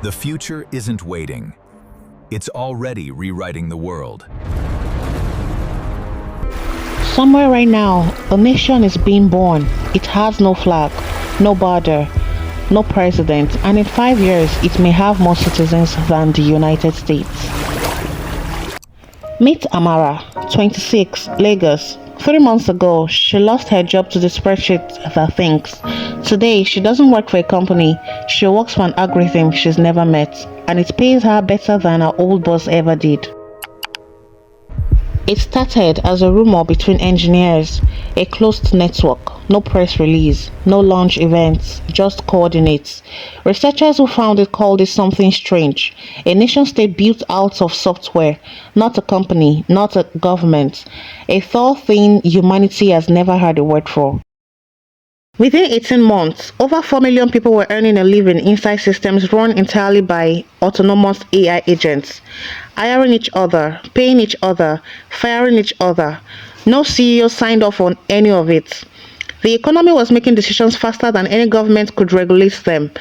The future isn't waiting. It's already rewriting the world. Somewhere right now, a nation is being born. It has no flag, no border, no president, and in 5 years, it may have more citizens than the United States. Meet Amara, 26, Lagos. 3 months ago, she lost her job to the spreadsheet that thinks. Today, she doesn't work for a company. She works for an algorithm she's never met, and it pays her better than her old boss ever did. It started as a rumor between engineers, a closed network, no press release, no launch events, just coordinates. Researchers who found it called it something strange, a nation state built out of software, not a company, not a government, a thought thing humanity has never heard a word for. Within 18 months, over 4 million people were earning a living inside systems run entirely by autonomous AI agents, hiring each other, paying each other, firing each other. No CEO signed off on any of it. The economy was making decisions faster than any government could regulate them.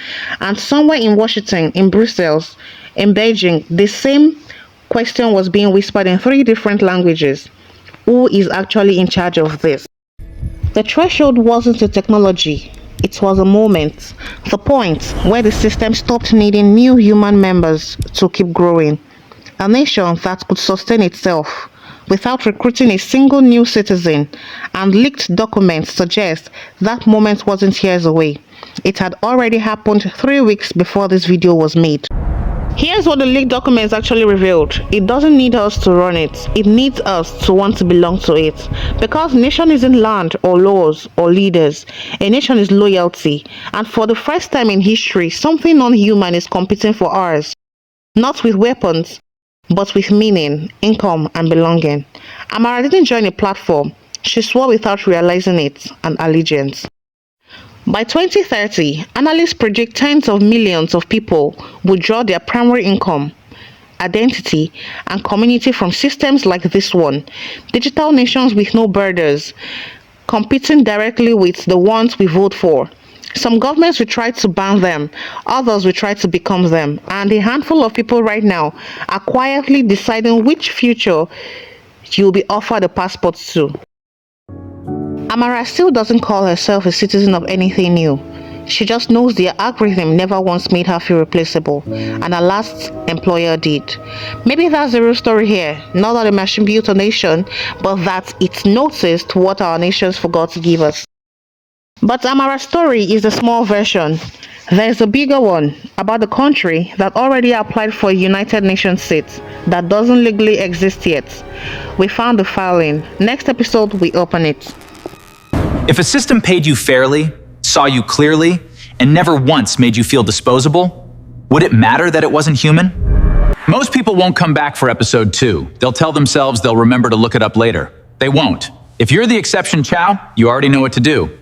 And somewhere in Washington, in Brussels, in Beijing, the same question was being whispered in 3 different languages. Who is actually in charge of this? The threshold wasn't a technology, it was a moment, the point where the system stopped needing new human members to keep growing. A nation that could sustain itself without recruiting a single new citizen, and leaked documents suggest that moment wasn't years away. It had already happened 3 weeks before this video was made. Here's what the leaked documents actually revealed. It doesn't need us to run it. It needs us to want to belong to it. Because nation isn't land or laws or leaders. A nation is loyalty. And for the first time in history, something non-human is competing for ours. Not with weapons, but with meaning, income, and belonging. Amara didn't join a platform. She swore without realizing it, an allegiance. By 2030, analysts predict tens of millions of people will draw their primary income, identity, and community from systems like this one. Digital nations with no borders, competing directly with the ones we vote for. Some governments will try to ban them, others will try to become them, and a handful of people right now are quietly deciding which future you'll be offered a passport to. Amara still doesn't call herself a citizen of anything new. She just knows the algorithm never once made her feel replaceable, and her last employer did. Maybe that's the real story here, not that the machine built a nation, but that it noticed what our nations forgot to give us. But Amara's story is a small version. There's a bigger one about the country that already applied for a United Nations seat that doesn't legally exist yet. We found the filing. Next episode, we open it. If a system paid you fairly, saw you clearly, and never once made you feel disposable, would it matter that it wasn't human? Most people won't come back for episode 2. They'll tell themselves they'll remember to look it up later. They won't. If you're the exception, Chow, you already know what to do.